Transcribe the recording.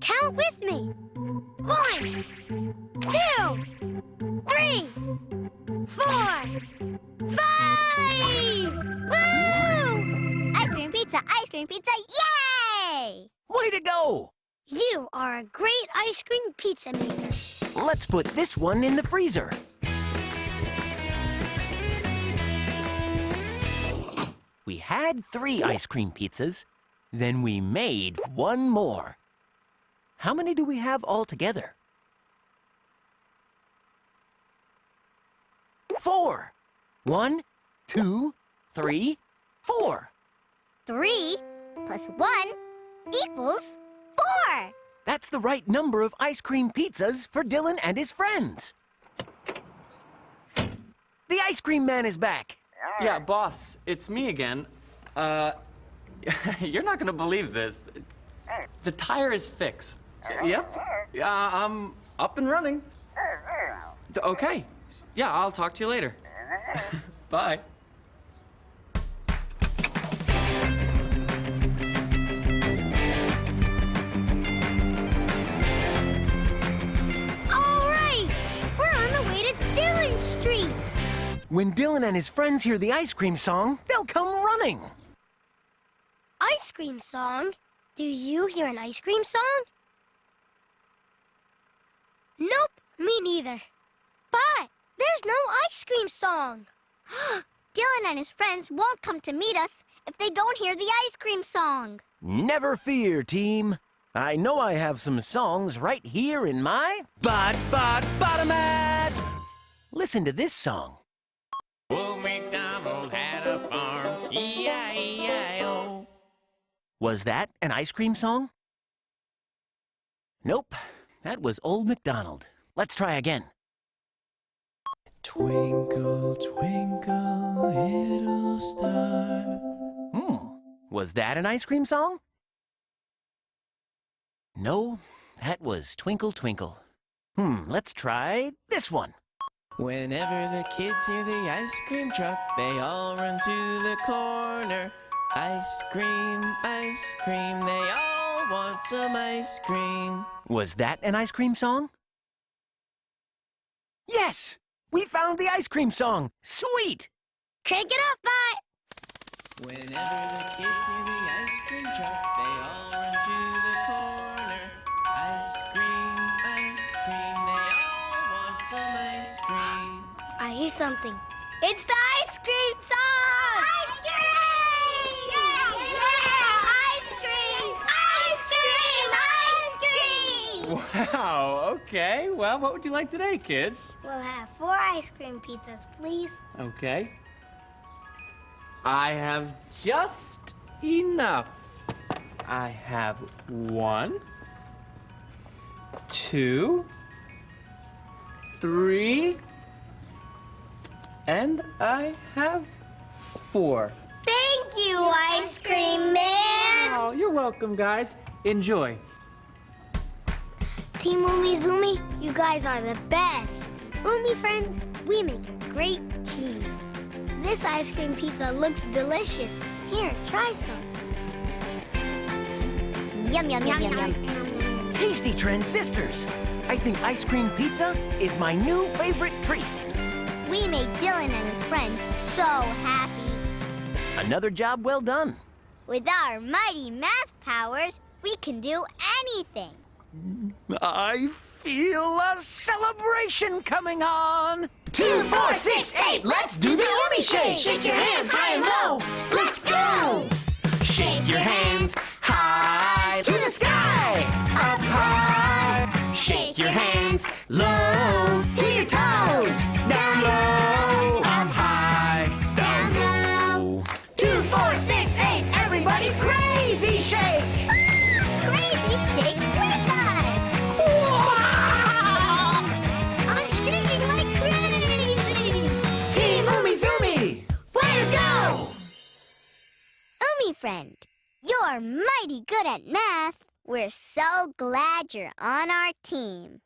Count with me. 1, 2, 3, 4, 5! Woo! Ice cream pizza, yay! Way to go! You are a great ice cream pizza maker. Let's put this one in the freezer. We had 3 ice cream pizzas, then we made 1 more. How many do we have altogether? 4. 1, 2, 3, 4. 3 plus 1 equals 4. That's the right number of ice cream pizzas for Dylan and his friends. The ice cream man is back. Yeah, boss, it's me again. You're not gonna believe this. The tire is fixed. Yep. I'm up and running. Okay. Yeah, I'll talk to you later. Bye. All right, we're on the way to Dillon Street. When Dylan and his friends hear the ice cream song, they'll come running. Ice cream song? Do you hear an ice cream song? Nope, me neither. But there's no ice cream song. Dylan and his friends won't come to meet us if they don't hear the ice cream song. Never fear, team. I know I have some songs right here in my bottom-at. Listen to this song. Old MacDonald had a farm, E-I-E-I-O. Was that an ice cream song? Nope, that was Old MacDonald. Let's try again. Twinkle, twinkle, little star. Was that an ice cream song? No, that was Twinkle, Twinkle. Let's try this one. Whenever the kids hear the ice cream truck, they all run to the corner. Ice cream, they all want some ice cream. Was that an ice cream song? Yes! We found the ice cream song! Sweet! Crank it up, Bot! Whenever the kids hear the ice cream truck, they all run to the corner. Ice cream, they all want some ice cream. I hear something. It's the ice cream song! Ice cream! Yeah! Ice cream! Ice cream! Ice cream! Wow, okay. Well, what would you like today, kids? We'll have 4 ice cream pizzas, please. Okay. I have just enough. I have 1, 2, 3, and I have 4. Thank you, Ice Cream Man! Oh, you're welcome, guys. Enjoy. Team Umi Zumi, you guys are the best. Umi friends, we make a great team. This ice cream pizza looks delicious. Here, try some. Yum, yum, yum, yum, yum. Tasty transistors! I think ice cream pizza is my new favorite treat. We made Dylan and his friends so happy. Another job well done. With our mighty math powers, we can do anything. I feel a celebration coming on. 2, 4, 6, 8, let's do the Umi Shake! Shake your hands high and low, let's go! Shake your hands high to the sky, up high. Shake your hands low to your toes, down low, up high, down low. 2, 4, 6, 8, everybody crazy shake! Crazy shake with us! Wow! I'm shaking like crazy! Team Umi Zumi, way to go! Umi friend, you're mighty good at math. We're so glad you're on our team.